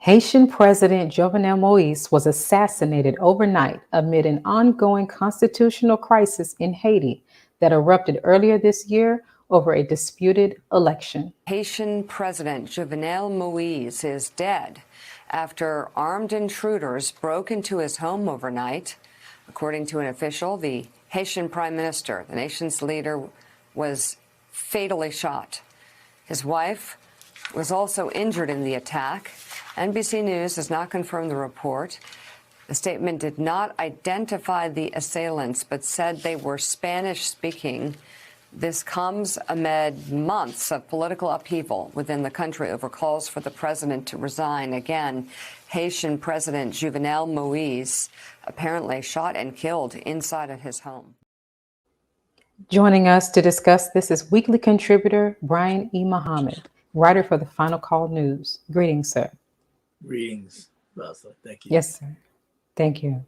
Haitian President Jovenel Moise was assassinated overnight amid an ongoing constitutional crisis in Haiti that erupted earlier this year over a disputed election. Haitian President Jovenel Moise is dead after armed intruders broke into his home overnight. According to an official, the Haitian Prime Minister, the nation's leader, was fatally shot. His wife was also injured in the attack. NBC News has not confirmed the report. The statement did not identify the assailants, but said they were Spanish-speaking. This comes amid months of political upheaval within the country over calls for the president to resign. Again, Haitian President Jovenel Moise apparently shot and killed inside of his home. Joining us to discuss this is weekly contributor Brian E. Muhammad, writer for the Final Call News. Greetings, sir. Greetings, Rosalind. Thank you. Yes, sir. Thank you.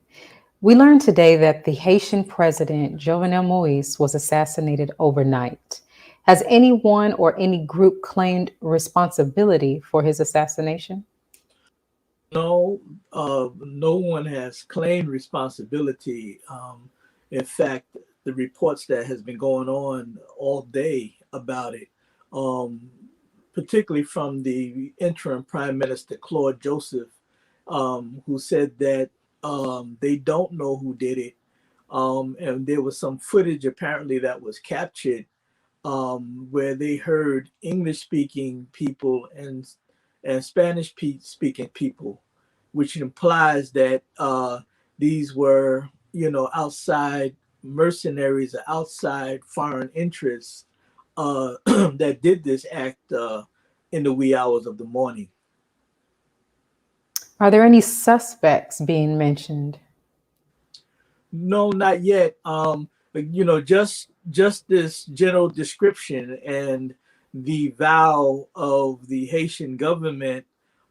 We learned today that the Haitian president, Jovenel Moise, was assassinated overnight. Has anyone or any group claimed responsibility for his assassination? No, no one has claimed responsibility. In fact, the reports that has been going on all day about it, particularly from the interim Prime Minister, Claude Joseph, who said that they don't know who did it. And there was some footage apparently that was captured where they heard English-speaking people and Spanish-speaking people, which implies that these were, outside mercenaries or outside foreign interests that did this act in the wee hours of the morning. Are there any suspects being mentioned? No, not yet. But, just this general description and the vow of the Haitian government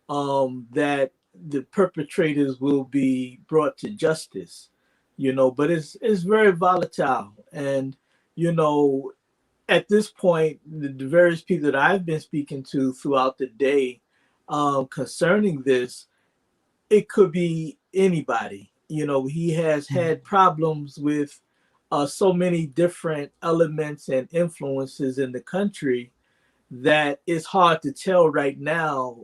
that the perpetrators will be brought to justice, but it's very volatile. And, at this point, the various people that I've been speaking to throughout the day concerning this, it could be anybody. He has had problems with so many different elements and influences in the country that it's hard to tell right now,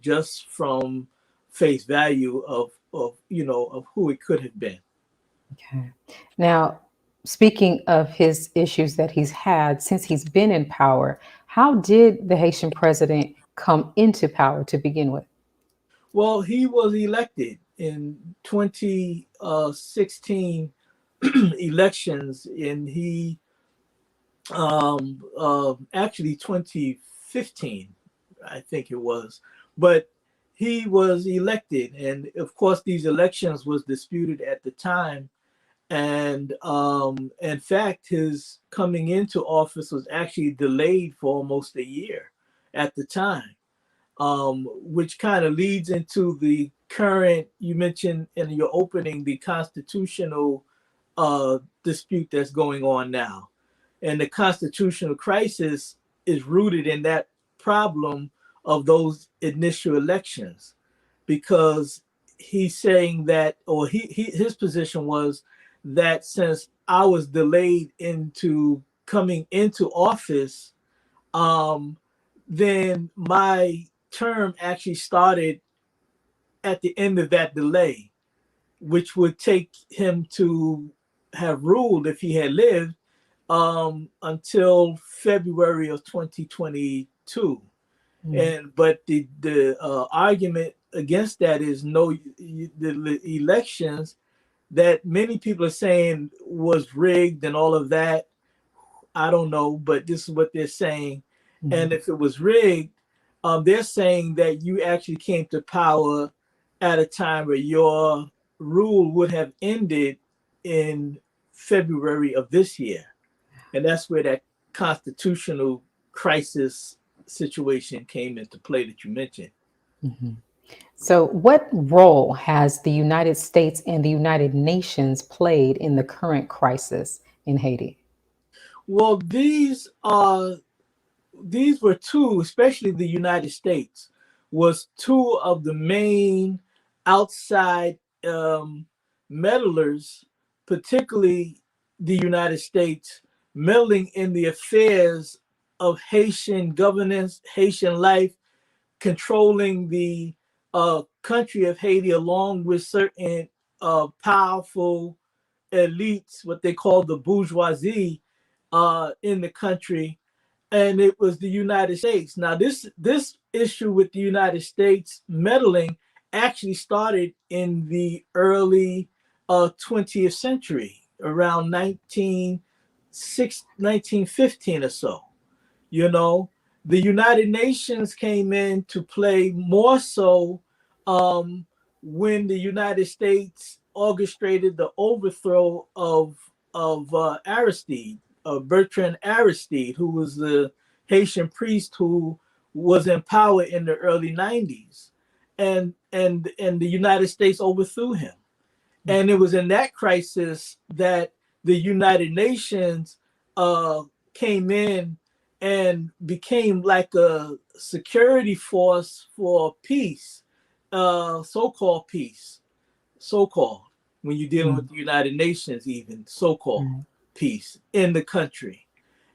just from face value of who it could have been. Okay. Now, speaking of his issues that he's had since he's been in power, how did the Haitian president come into power to begin with? Well, he was elected in 2016 elections, and he actually 2015, I think it was, but he was elected, and of course these elections was disputed at the time, and in fact his coming into office was actually delayed for almost a year at the time, which kind of leads into the current, you mentioned in your opening, the constitutional dispute that's going on now. And the constitutional crisis is rooted in that problem of those initial elections, because he's saying that, or his position was that since I was delayed into coming into office, then my term actually started at the end of that delay, which would take him to have ruled, if he had lived, until February of 2022. But the argument against that is the elections that many people are saying was rigged and all of that. I don't know, but this is what they're saying. And if it was rigged, they're saying that you actually came to power at a time where your rule would have ended in February of this year. And that's where that constitutional crisis situation came into play that you mentioned. So what role has the United States and the United Nations played in the current crisis in Haiti? Well, these were two, especially the United States, was two of the main outside meddlers, particularly the United States, meddling in the affairs of Haitian governance, Haitian life, controlling the country of Haiti, along with certain powerful elites, what they call the bourgeoisie, in the country, and it was the United States. Now, this issue with the United States meddling actually started in the early 20th century, around 1915 or so. You know, the United Nations came in to play more so um, when the United States orchestrated the overthrow of Aristide, Bertrand Aristide, who was the Haitian priest who was in power in the early 90s, and the United States overthrew him. And it was in that crisis that the United Nations uh, came in and became like a security force for peace, so-called peace, so-called, when you're dealing with Mm. the United Nations, even so-called Right. peace in the country.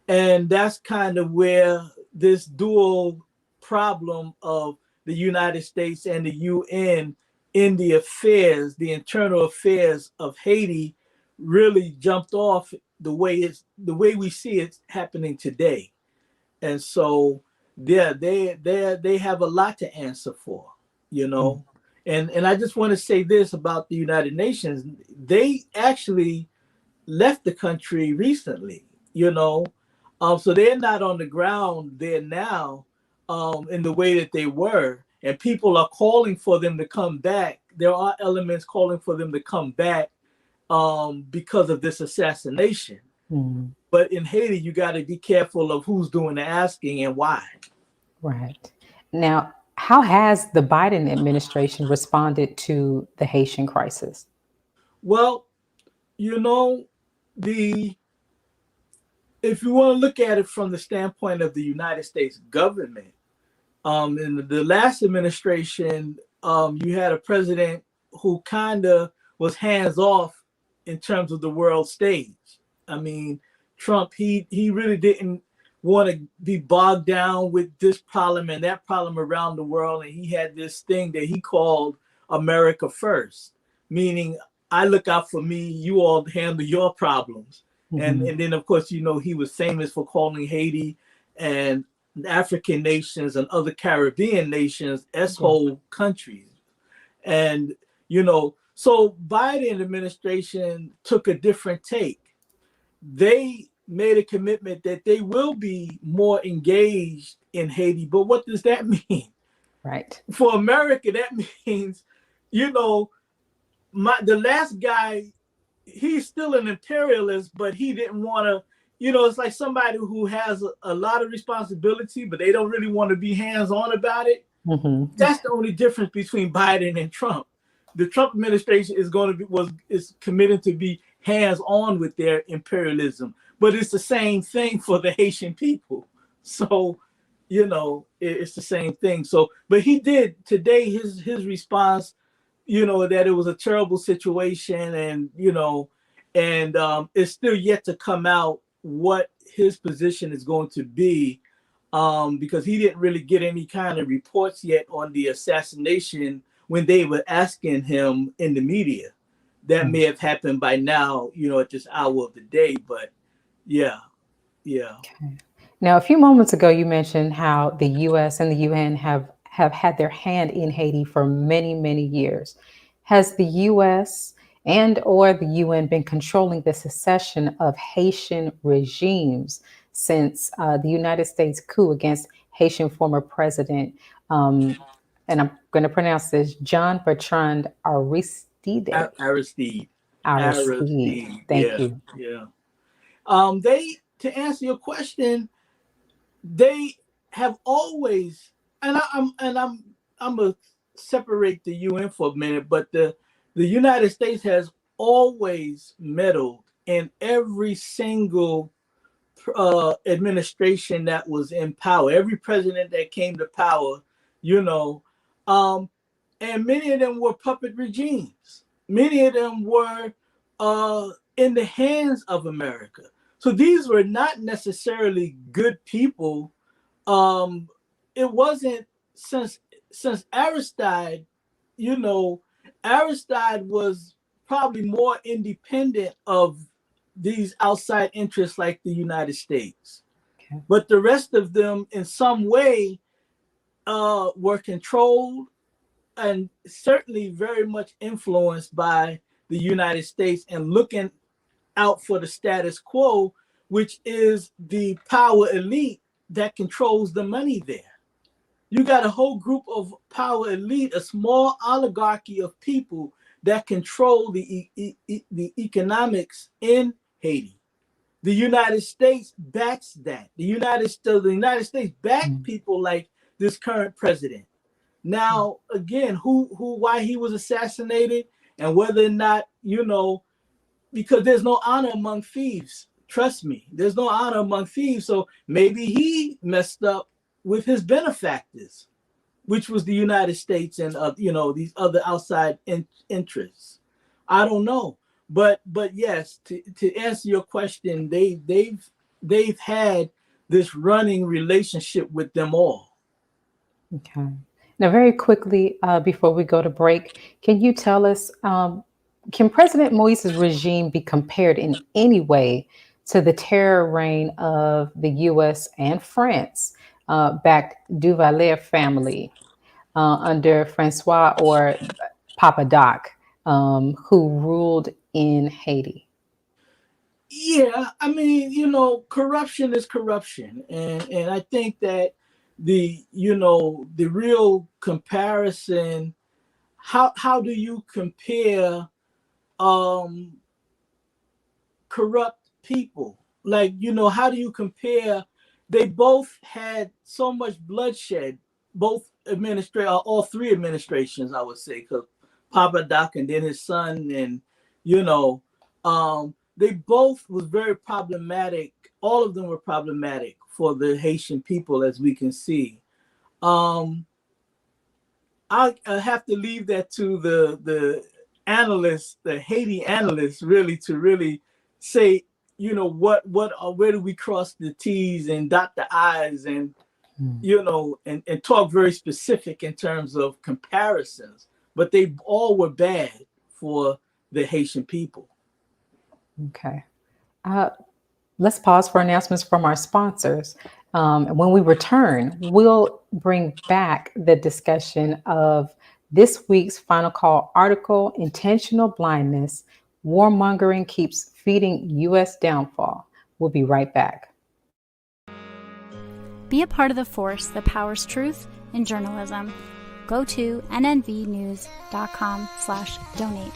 And that's kind of where this dual problem of the United States and the UN in the affairs, the internal affairs of Haiti, really jumped off the way we see it happening today. And so, yeah, they have a lot to answer for, you Mm. know. And I just want to say this about the United Nations. They actually left the country recently, you know. So they're not on the ground there now in the way that they were. And people are calling for them to come back. There are elements calling for them to come back because of this assassination. Mm. But in Haiti, you got to be careful of who's doing the asking and why. Right. Now, how has the Biden administration responded to the Haitian crisis? Well, you know, the if you want to look at it from the standpoint of the United States government, in the last administration, you had a president who kind of was hands off in terms of the world stage. I mean, Trump, he really didn't want to be bogged down with this problem and that problem around the world, and he had this thing that he called America First, meaning I look out for me, you all handle your problems. Hmm. And then of course, you know, he was famous for calling Haiti and African nations and other Caribbean nations as Yeah. whole countries. And, you know, so Biden administration took a different take. They made a commitment that they will be more engaged in Haiti. But what does that mean? Right. For America, that means, you know, the last guy, he's still an imperialist, but he didn't want to, you know, it's like somebody who has a lot of responsibility, but they don't really want to be hands on about it. Hmm. That's the only difference between Biden and Trump. The Trump administration is going to be is committed to be hands on with their imperialism, but it's the same thing for the Haitian people. So, you know, it's the same thing. So, but he did today. His response, you know, that it was a terrible situation, and you know, and it's still yet to come out what his position is going to be, because he didn't really get any kind of reports yet on the assassination when they were asking him in the media. That may have happened by now, you know, at this hour of the day. But yeah, yeah. Okay. Now, a few moments ago, you mentioned how the U.S. and the UN have had their hand in Haiti for many, many years. Has the U.S. and or the UN been controlling the secession of Haitian regimes since the United States coup against Haitian former president, um, and I'm going to pronounce this, John Bertrand Aristide? Aristide, Aristide. Aristide. Thank Yeah, you. yeah. They To answer your question, they have always, I'm gonna separate the UN for a minute, but the United States has always meddled in every single administration that was in power. Every president that came to power, you know. Um, and many of them were puppet regimes. Many of them were in the hands of America. So these were not necessarily good people. Um, it wasn't since Aristide, you know, Aristide was probably more independent of these outside interests like the United States. Okay. But the rest of them, in some way, were controlled and certainly very much influenced by the United States and looking out for the status quo, which is the power elite that controls the money there. You got a whole group of power elite, a small oligarchy of people that control the economics in Haiti. The United States backs that. The United States backed people like this current president. Now, again, why he was assassinated and whether or not, because there's no honor among thieves. Trust me, there's no honor among thieves. So maybe he messed up with his benefactors, which was the United States and these other outside interests. I don't know, but yes, to answer your question, they've had this running relationship with them all. Okay. Now, very quickly, before we go to break, can you tell us, can President Moise's regime be compared in any way to the terror reign of the U.S. and France backed Duvalier family under Francois or Papa Doc, who ruled in Haiti? Yeah, I mean, corruption is corruption, and I think that the real comparison, how do you compare um corrupt people? Like, how do you compare? They both had so much bloodshed, both all three administrations, I would say, because Papa Doc and then his son, and you know, they both was very problematic. All of them were problematic for the Haitian people, as we can see. Um, I have to leave that to the analysts, the Haiti analysts, really to really say, where do we cross the T's and dot the I's, and and talk very specific in terms of comparisons. But they all were bad for the Haitian people. Okay. Let's pause for announcements from our sponsors. When we return, we'll bring back the discussion of this week's Final Call article, Intentional Blindness, Warmongering Keeps Feeding U.S. Downfall. We'll be right back. Be a part of the force that powers truth in journalism. Go to nnvnews.com/donate.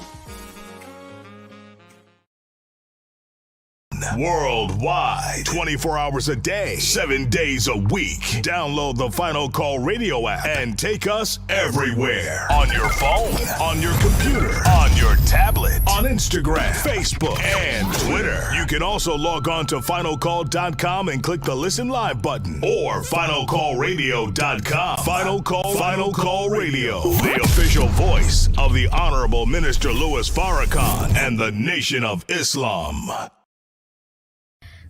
Worldwide, 24 hours a day, 7 days a week. Download the Final Call radio app and take us everywhere. On your phone, on your computer, on your tablet, on Instagram, Facebook, and Twitter. You can also log on to finalcall.com and click the Listen Live button, or finalcallradio.com. Final Call Radio, the official voice of the Honorable Minister Louis Farrakhan and the Nation of Islam.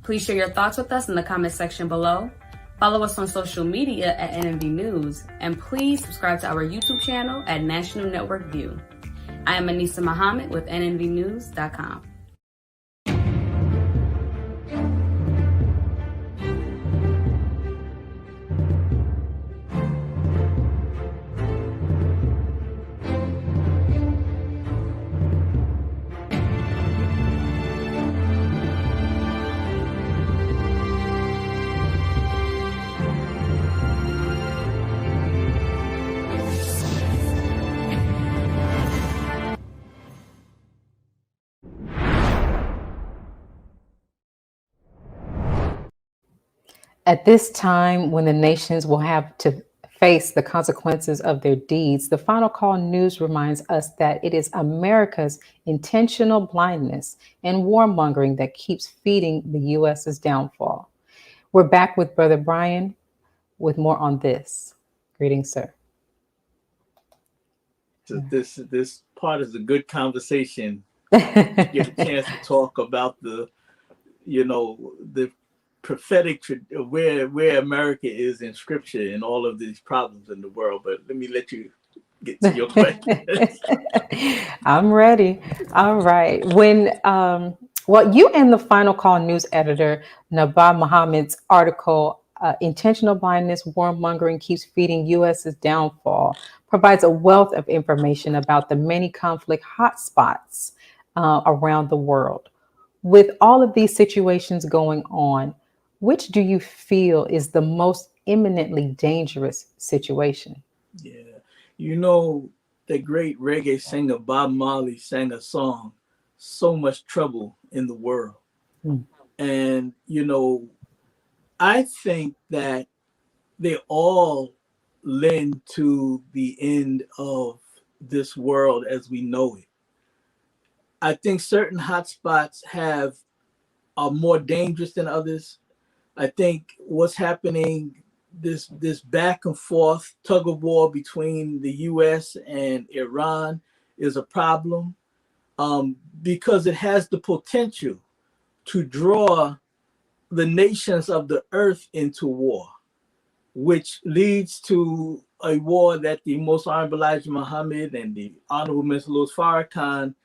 Please share your thoughts with us in the comment section below. Follow us on social media at NNV News, and please subscribe to our YouTube channel at National Network View. I am Anissa Muhammad with nnvnews.com. At this time, when the nations will have to face the consequences of their deeds, the Final Call News reminds us that it is America's intentional blindness and warmongering that keeps feeding the U.S.'s downfall. We're back with Brother Brian with more on this. Greetings, sir. This part is a good conversation. Get a chance to talk about the prophetic where America is in scripture and all of these problems in the world. But let me let you get to your question. I'm ready. All right. Well, you and the Final Call news editor, Nabab Mohammed's article, Intentional Blindness, Warmongering Keeps Feeding U.S.'s Downfall, provides a wealth of information about the many conflict hotspots around the world. With all of these situations going on, which do you feel is the most imminently dangerous situation? Yeah, you know, the great reggae singer Bob Marley sang a song, "So Much Trouble in the World," Mm. and I think that they all lend to the end of this world as we know it. I think certain hotspots are more dangerous than others. I think what's happening, this back and forth tug of war between the U.S. and Iran, is a problem, because it has the potential to draw the nations of the earth into war, which leads to a war that the Most Honorable Elijah Muhammad and the Honorable Mr. Louis Farrakhan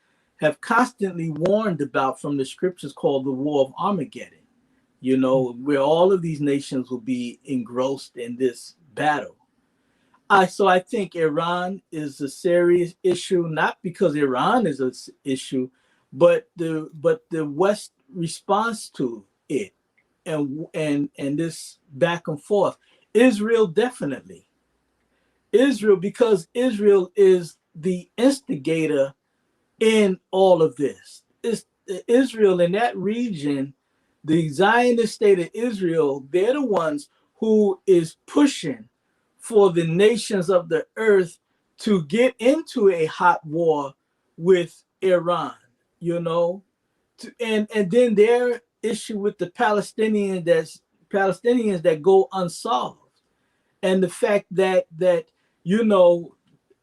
have constantly warned about from the scriptures, called the War of Armageddon, where all of these nations will be engrossed in this battle. So I think Iran is a serious issue, not because Iran is an issue, but the West response to it, and this back and forth. Israel, definitely. Israel, because Israel is the instigator in all of this. It's Israel in that region, the Zionist state of Israel, they're the ones who is pushing for the nations of the earth to get into a hot war with Iran, and then their issue with the Palestinians that go unsolved, and the fact that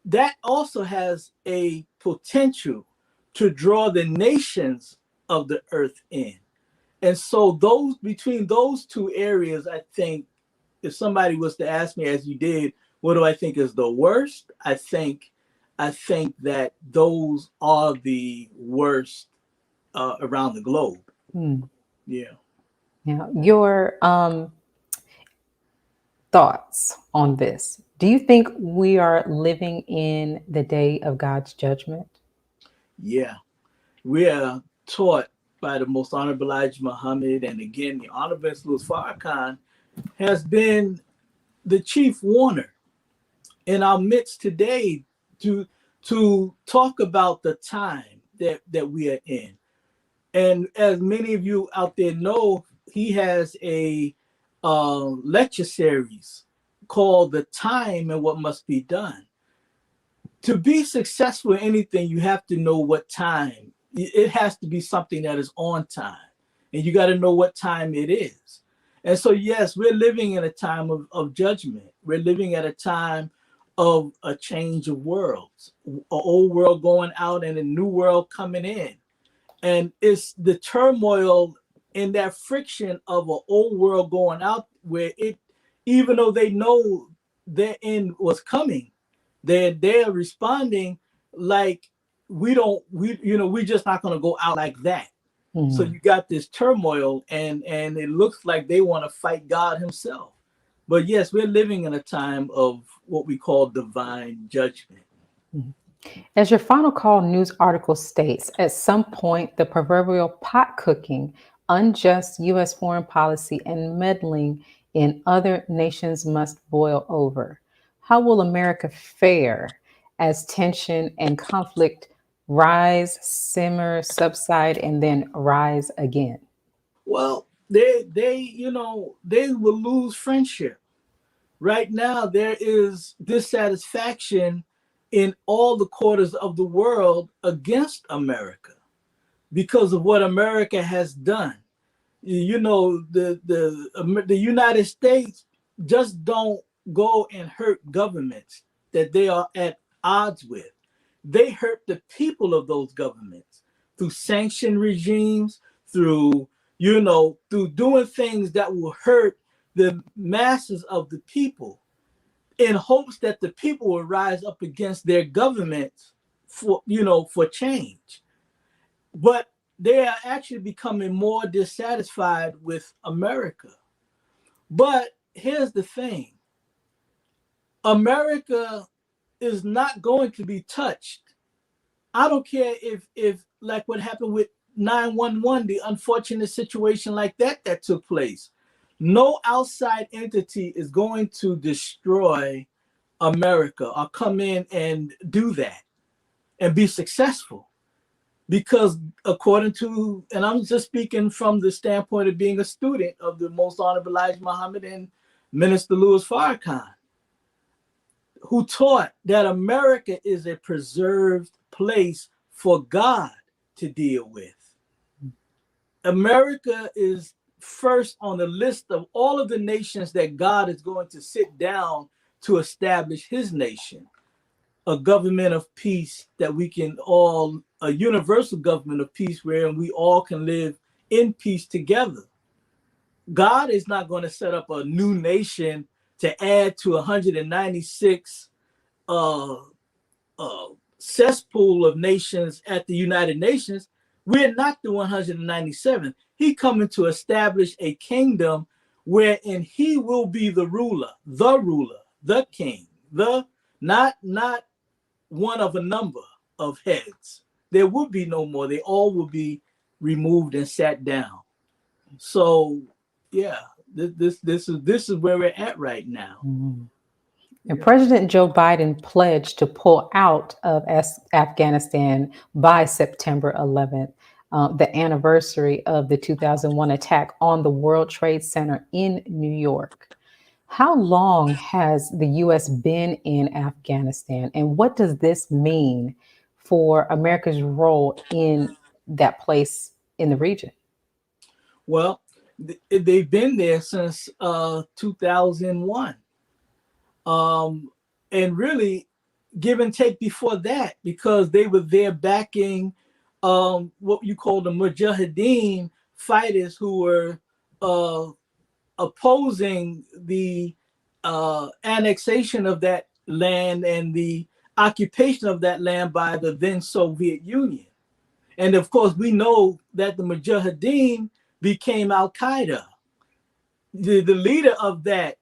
that also has a potential to draw the nations of the earth in. And so between those two areas, I think, if somebody was to ask me, as you did, what do I think is the worst? I think that those are the worst around the globe. Mm. Yeah. Yeah. Your thoughts on this. Do you think we are living in the day of God's judgment? Yeah. We are taught by the Most Honorable Elijah Muhammad, and again, the Honorable Louis Farrakhan has been the chief warner in our midst today to talk about the time that we are in. And as many of you out there know, he has a lecture series called "The Time and What Must Be Done." To be successful in anything, you have to know what time. It has to be something that is on time, and you got to know what time it is. And so, yes, we're living in a time of judgment. We're living at a time of a change of worlds, an old world going out and a new world coming in. And it's the turmoil in that friction of an old world going out, where even though they know their end was coming, they're responding like we're just not going to go out like that. Mm. So you got this turmoil, and it looks like they want to fight God himself. But yes, we're living in a time of what we call divine judgment. As your Final Call news article states, at some point, the proverbial pot cooking, unjust U.S. foreign policy, and meddling in other nations must boil over. How will America fare as tension and conflict rise, simmer, subside, and then rise again? Well, they will lose friendship. Right now, there is dissatisfaction in all the quarters of the world against America because of what America has done. The United States just don't go and hurt governments that they are at odds with. they hurt the people of those governments through sanction regimes, through, through doing things that will hurt the masses of the people, in hopes that the people will rise up against their governments for change. But they are actually becoming more dissatisfied with America. But here's the thing. America is not going to be touched. I don't care if like what happened with 911, the unfortunate situation like that took place. No outside entity is going to destroy America or come in and do that and be successful. Because according to, and I'm just speaking from the standpoint of being a student of the Most Honorable Elijah Muhammad and Minister Louis Farrakhan, who taught that America is a preserved place for God to deal with. America is first on the list of all of the nations that God is going to sit down to establish his nation, a government of peace that we can all, a universal government of peace wherein we all can live in peace together. God is not going to set up a new nation to add to 196 cesspool of nations at the United Nations. We're not the 197. He coming to establish a kingdom wherein he will be the ruler, the king, the not one of a number of heads. There will be no more. They all will be removed and sat down. So yeah, this is where we're at right now. Mm-hmm. And President Joe Biden pledged to pull out of Afghanistan by September 11th, the anniversary of the 2001 attack on the World Trade Center in New York. How long has the U.S. been in Afghanistan, and what does this mean for America's role in that place in the region? Well, they've been there since 2001. And really give and take before that, because they were there backing what you call the Mujahideen fighters who were opposing the annexation of that land and the occupation of that land by the then Soviet Union. And of course, we know that the Mujahideen became Al-Qaeda. The leader of that,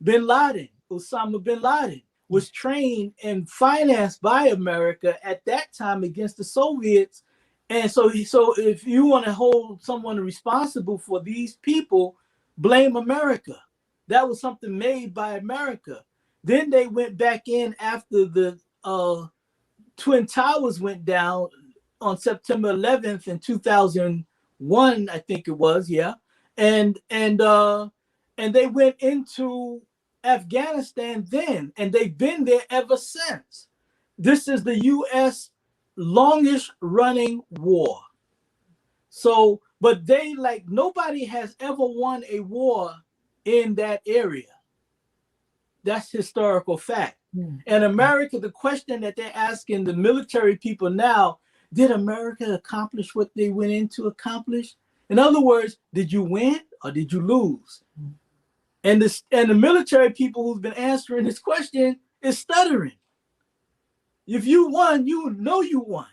bin Laden, Osama bin Laden, was trained and financed by America at that time against the Soviets. And so if you want to hold someone responsible for these people, blame America. That was something made by America. Then they went back in after the Twin Towers went down on September 11th in 2001, I think it was, yeah. And they went into Afghanistan then, and they've been there ever since. This is the U.S. longest running war. So, but they, like, nobody has ever won a war in that area. That's historical fact. And America, the question that they're asking the military people now, did America accomplish what they went in to accomplish? In other words, did you win or did you lose? And the military people who've been answering this question is stuttering. If you won, you know you won.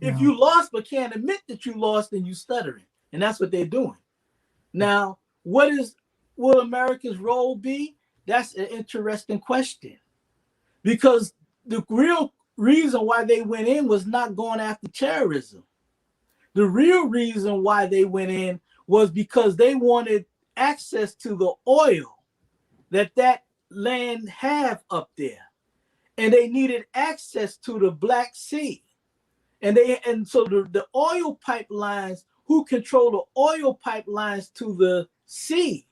If you lost but can't admit that you lost, then you stuttering. And that's what they're doing. Now, will America's role be? That's an interesting question. Because the real reason why they went in was not going after terrorism. The real reason why they went in was because they wanted access to the oil that land have up there. And they needed access to the Black Sea. And so the oil pipelines, who control the oil pipelines to the sea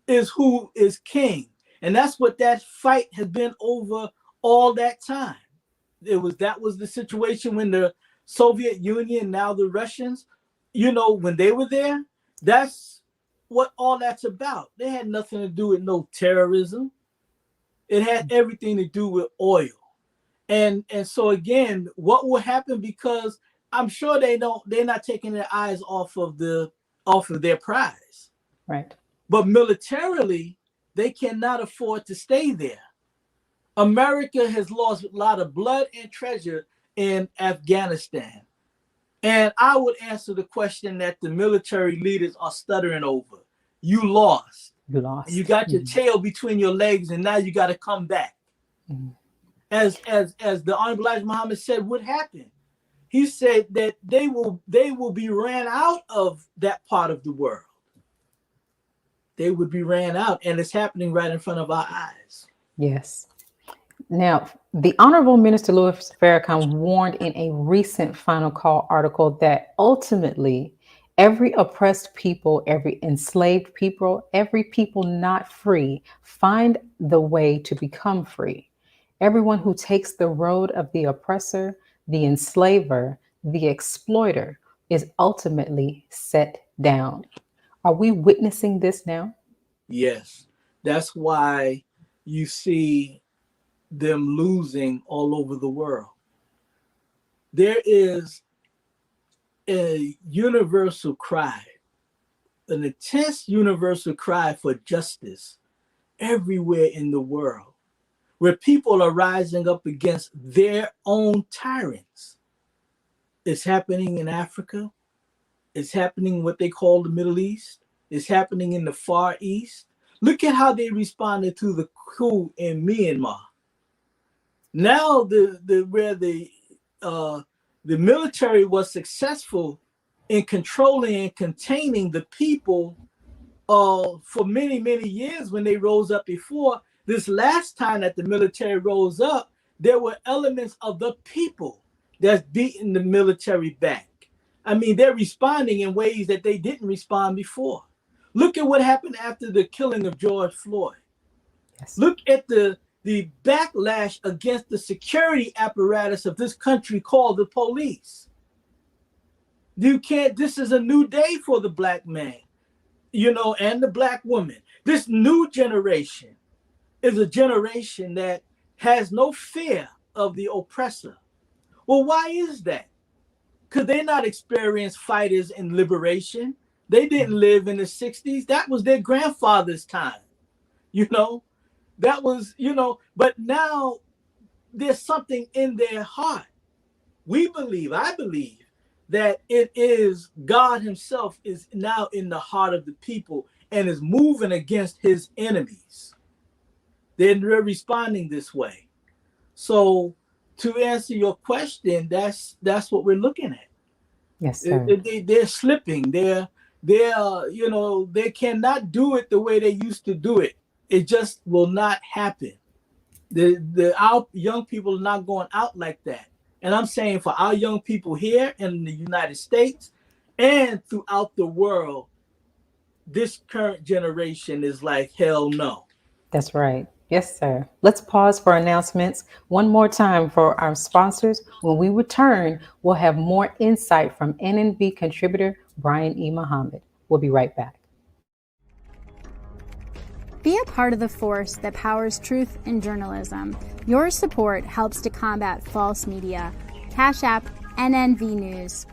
is who is king. And that's what that fight has been over all that time. That was the situation when the Soviet Union, now the Russians, when they were there, that's what all that's about. They had nothing to do with no terrorism. It had everything to do with oil. And so again, what will happen, because I'm sure they're not taking their eyes off of their prize. Right. But militarily, they cannot afford to stay there. America has lost a lot of blood and treasure in Afghanistan. And I would answer the question that the military leaders are stuttering over. You lost. You lost. You got your tail between your legs, and now you got to come back. As the Honorable Elijah Muhammad said would happen. He said that they will be ran out of that part of the world. They would be ran out, and it's happening right in front of our eyes. Yes. Now, the Honorable Minister Louis Farrakhan warned in a recent Final Call article that ultimately every oppressed people, every enslaved people, every people not free, find the way to become free. Everyone who takes the road of the oppressor, the enslaver, the exploiter is ultimately set down. Are we witnessing this now? Yes. That's why you see them losing all over the world. There is a universal cry, an intense universal cry for justice everywhere in the world, where people are rising up against their own tyrants. It's happening in Africa. It's happening in what they call the Middle East. It's happening in the Far East. Look at how they responded to the coup in Myanmar. Now where the military was successful in controlling and containing the people for many, many years when they rose up before. This last time that the military rose up, there were elements of the people that's beating the military back. I mean, they're responding in ways that they didn't respond before. Look at what happened after the killing of George Floyd. Yes. Look at the backlash against the security apparatus of this country called the police. This is a new day for the black man, and the black woman. This new generation is a generation that has no fear of the oppressor. Well, why is that? Because they're not experienced fighters in liberation. They didn't live in the 60s. That was their grandfather's time. That was, but now there's something in their heart. I believe that it is God himself is now in the heart of the people and is moving against his enemies. They're responding this way. So to answer your question, that's what we're looking at. Yes, sir. They're slipping. They cannot do it the way they used to do it. It just will not happen. Our young people are not going out like that. And I'm saying for our young people here in the United States and throughout the world, this current generation is like, hell no. That's right. Yes, sir. Let's pause for announcements one more time for our sponsors. When we return, we'll have more insight from NNV contributor Brian E. Muhammad. We'll be right back. Be a part of the force that powers truth in journalism. Your support helps to combat false media. Cash App NNV News.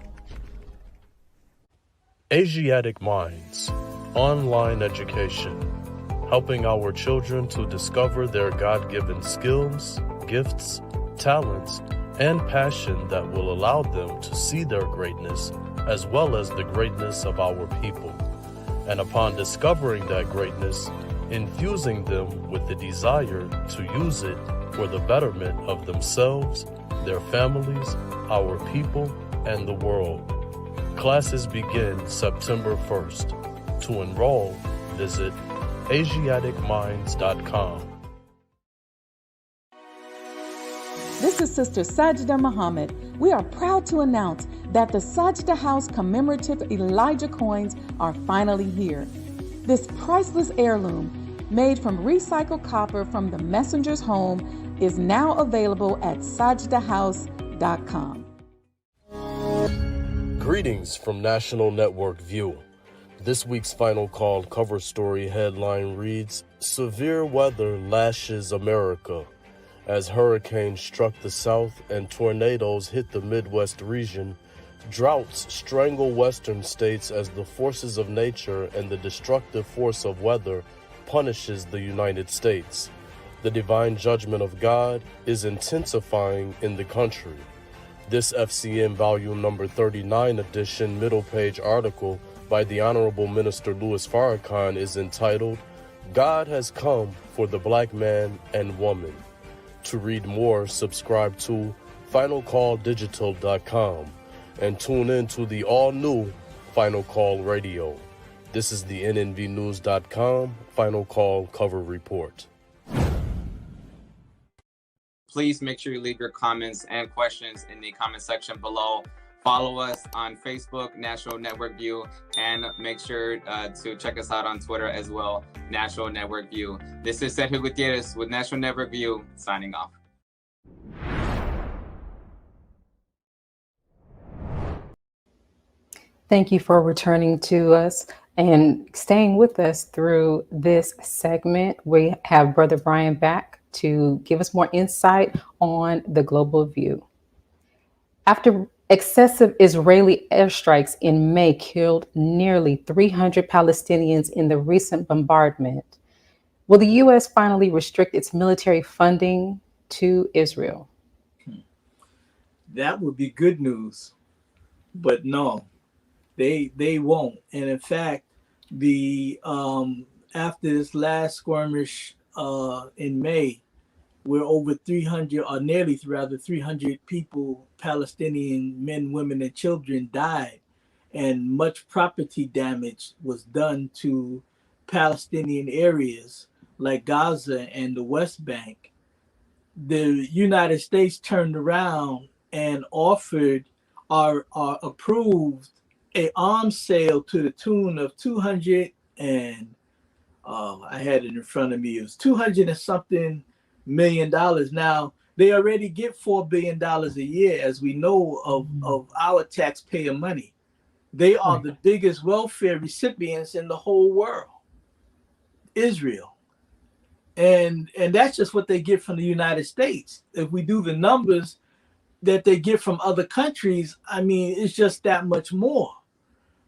Asiatic Minds, online education, helping our children to discover their God-given skills, gifts, talents, and passion that will allow them to see their greatness as well as the greatness of our people. And upon discovering that greatness, infusing them with the desire to use it for the betterment of themselves, their families, our people, and the world. Classes begin September 1st. To enroll, visit AsiaticMinds.com. This is Sister Sajda Muhammad. We are proud to announce that the Sajda House commemorative Elijah coins are finally here. This priceless heirloom, made from recycled copper from the messenger's home, is now available at sajdahouse.com. Greetings from National Network View. This week's Final Call cover story headline reads, "Severe Weather Lashes America," As hurricanes struck the south and tornadoes hit the Midwest region, droughts strangle western states as the forces of nature and the destructive force of weather punishes the United States. The divine judgment of God is intensifying in the country. This FCM volume number 39 edition middle page article by the Honorable Minister Louis Farrakhan is entitled, God Has Come for the Black Man and Woman. To read more, subscribe to finalcalldigital.com and tune in to the all-new Final Call Radio. This is the nnvnews.com Final Call cover report. Please make sure you leave your comments and questions in the comment section below. Follow us on Facebook, National Network View, and make sure to check us out on Twitter as well, National Network View. This is Sergio Gutierrez with National Network View, signing off. Thank you for returning to us and staying with us through this segment. We have Brother Brian back to give us more insight on the global view. After excessive Israeli airstrikes in May killed nearly 300 Palestinians in the recent bombardment, will the U.S. finally restrict its military funding to Israel? That would be good news, but no, they won't. And in fact, the after this last skirmish in May, where over 300, or nearly rather 300 people, Palestinian men, women, and children died, and much property damage was done to Palestinian areas like Gaza and the West Bank. The United States turned around and offered or approved a arms sale to the tune of 200 and I had it in front of me. It was 200 and something $million. Now they already get $4 billion a year, as we know, of our taxpayer money. They are the biggest welfare recipients in the whole world, Israel. And that's just what they get from the United States. If we do the numbers that they get from other countries, I mean, it's just that much more.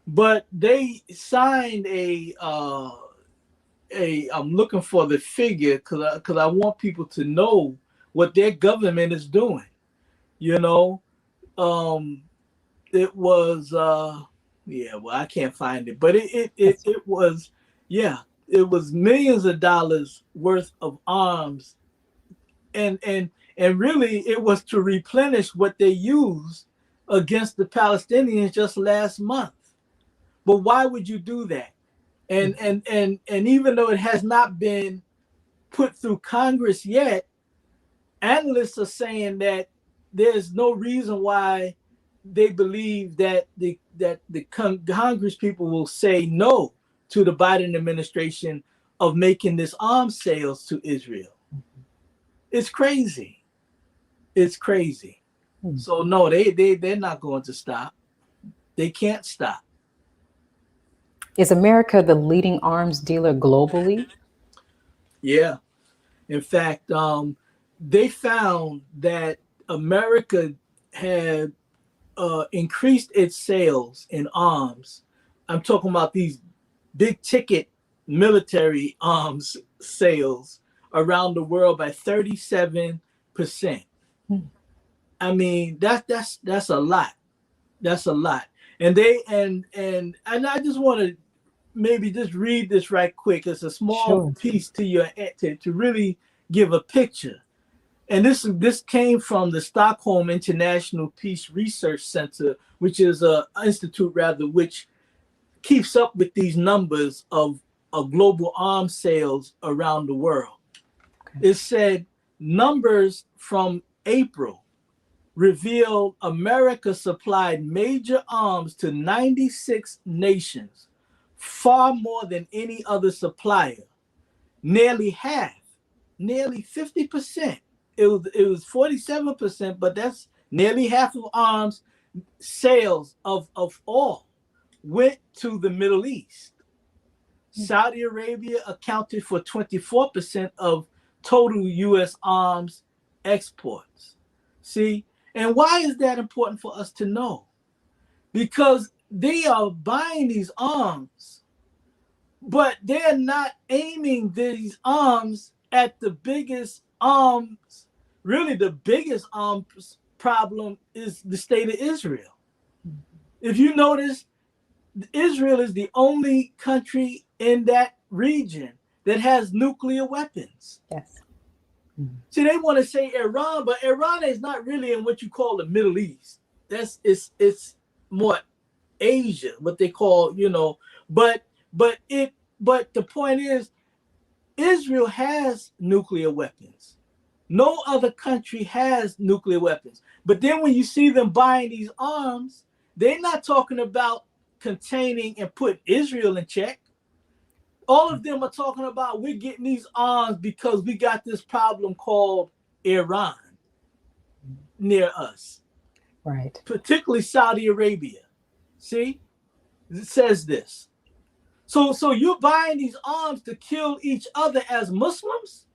But they signed I'm looking for the figure because I want people to know what their government is doing. You know, it was I can't find it, but it was millions of dollars worth of arms, and really it was to replenish what they used against the Palestinians just last month. But why would you do that? And even though it has not been put through Congress yet, analysts are saying that there's no reason why they believe that the Congress people will say no to the Biden administration of making this arms sales to Israel. It's crazy. It's crazy. So no, they're not going to stop. They can't stop. Is America the leading arms dealer globally? Yeah. In fact, they found that America had increased its sales in arms. I'm talking about these big ticket military arms sales around the world by 37%. I mean, that's a lot. That's a lot. And and I just want to maybe just read this right quick. It's a small piece to really give a picture. And this came from the Stockholm International Peace Research Center, which is an institute which keeps up with these numbers of global arms sales around the world. It said numbers from April revealed America supplied major arms to 96 nations, far more than any other supplier. Nearly half, nearly 50%. It was 47%, but that's nearly half of arms sales of all went to the Middle East. Saudi Arabia accounted for 24% of total U.S. arms exports. See, and why is that important for us to know? Because they are buying these arms, but they're not aiming these arms at the biggest arms. Really, the biggest arms problem is the state of Israel. If you notice, Israel is the only country in that region that has nuclear weapons. Yes. See, they want to say Iran, but Iran is not really in what you call the Middle East. It's more Asia, what they call, but the point is, Israel has nuclear weapons. No other country has nuclear weapons. But then when you see them buying these arms, they're not talking about containing and put Israel in check. All of them are talking about we're getting these arms because we got this problem called Iran near us. Right. Particularly Saudi Arabia. See? It says this. So you're buying these arms to kill each other as Muslims?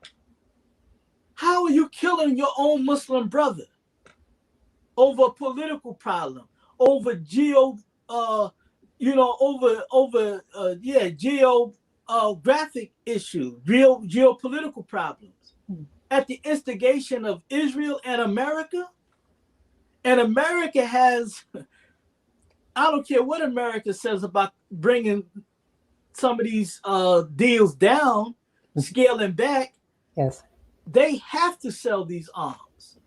How are you killing your own Muslim brother over a political problem, over geographic issues, real geopolitical problems, at the instigation of Israel and America? And America has, I don't care what America says about bringing some of these deals down, scaling back. Yes. They have to sell these arms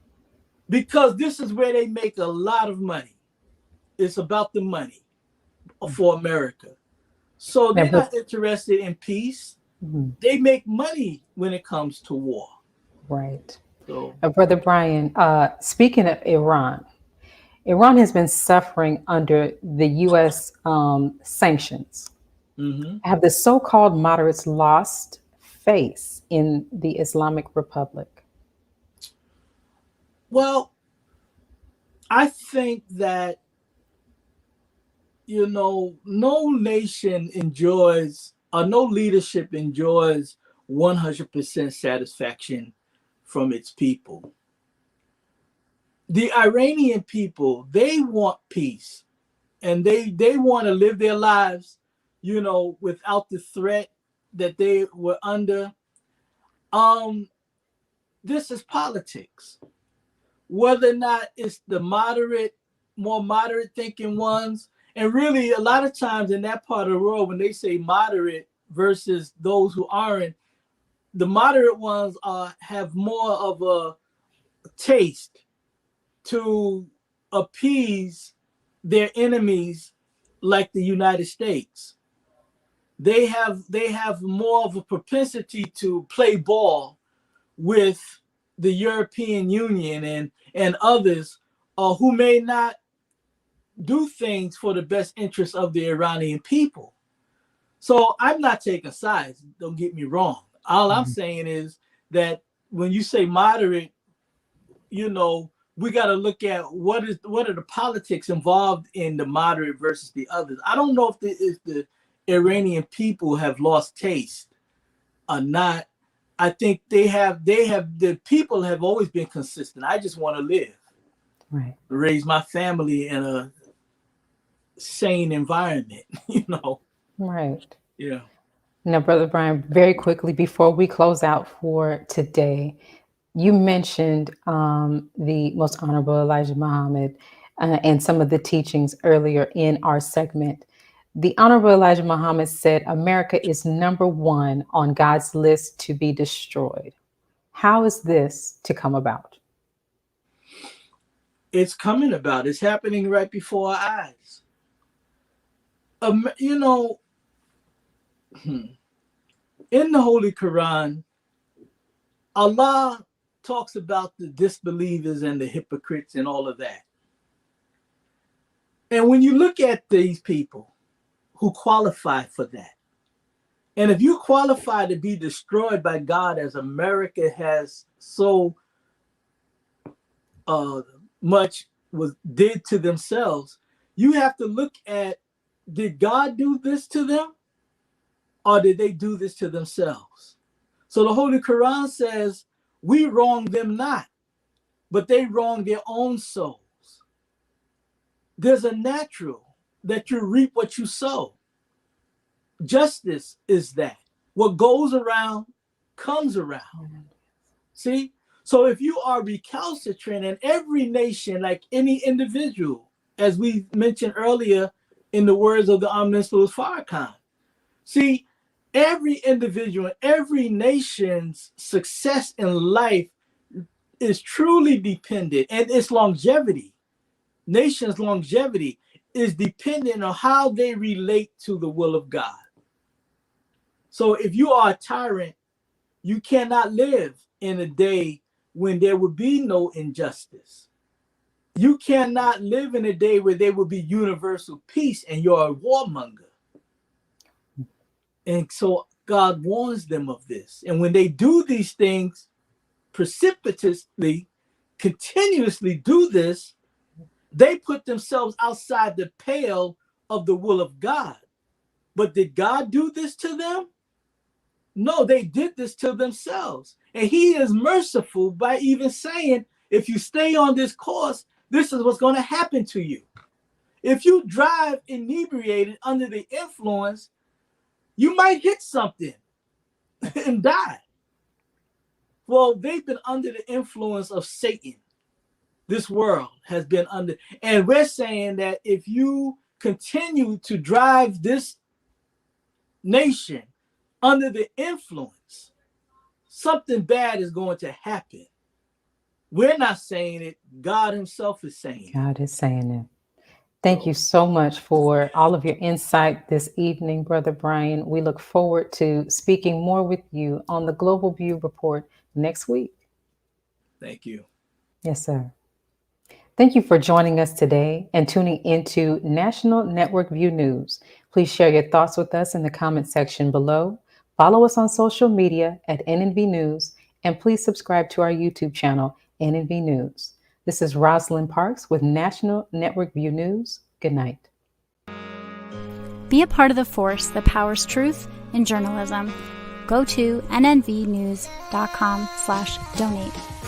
because this is where they make a lot of money. It's about the money for America. So they're not interested in peace. Mm-hmm. They make money when it comes to war. Right. So, Brother Brian, speaking of Iran, Iran has been suffering under the U.S. Sanctions. Mm-hmm. Have the so-called moderates lost face in the Islamic Republic? Well, I think that, no nation enjoys, or no leadership enjoys 100% satisfaction from its people. The Iranian people, they want peace, and they want to live their lives, without the threat that they were under. This is politics. Whether or not it's the more moderate thinking ones, and really a lot of times in that part of the world, when they say moderate versus those who aren't, the moderate ones have more of a taste to appease their enemies, like the United States. They have more of a propensity to play ball with the European Union and others who may not do things for the best interest of the Iranian people. So I'm not taking sides, don't get me wrong. All I'm saying is that when you say moderate, we got to look at what are the politics involved in the moderate versus the others. I don't know if the Iranian people have lost taste or not. I think the people have always been consistent. I just want to live, right, raise my family in a sane environment, Right. Yeah. Now, Brother Brian, very quickly before we close out for today, you mentioned the Most Honorable Elijah Muhammad and some of the teachings earlier in our segment. The Honorable Elijah Muhammad said America is number one on God's list to be destroyed. How is this to come about? It's coming about. It's happening right before our eyes. In the Holy Quran, Allah talks about the disbelievers and the hypocrites and all of that. And when you look at these people who qualify for that, and if you qualify to be destroyed by God as America has so much did to themselves, you have to look at, did God do this to them? Or did they do this to themselves? So the Holy Quran says, we wrong them not. but they wrong their own souls. There's a natural that you reap what you sow. Justice is that. What goes around comes around. See? So if you are recalcitrant, and every nation, like any individual, as we mentioned earlier in the words of the Omniscient Louis Farrakhan, see, every individual, every nation's success in life is truly dependent, and its longevity, nation's longevity, is dependent on how they relate to the will of God. So if you are a tyrant, you cannot live in a day when there would be no injustice. You cannot live in a day where there will be universal peace and you're a warmonger. And so God warns them of this. And when they do these things precipitously, continuously do this, they put themselves outside the pale of the will of God. But did God do this to them? No, they did this to themselves. And he is merciful by even saying, if you stay on this course, this is what's going to happen to you. If you drive inebriated under the influence, you might hit something and die. Well, they've been under the influence of Satan. This world has been under, and we're saying that if you continue to drive this nation under the influence, something bad is going to happen. We're not saying it. God himself is saying it. God is saying it. Thank you so much for all of your insight this evening, Brother Brian. We look forward to speaking more with you on the Global View Report next week. Thank you. Yes, sir. Thank you for joining us today and tuning into National Network View News. Please share your thoughts with us in the comment section below. Follow us on social media at NNV News, and please subscribe to our YouTube channel, NNV News. This is Rosalind Parks with National Network View News. Good night. Be a part of the force that powers truth in journalism. Go to nnvnews.com/donate.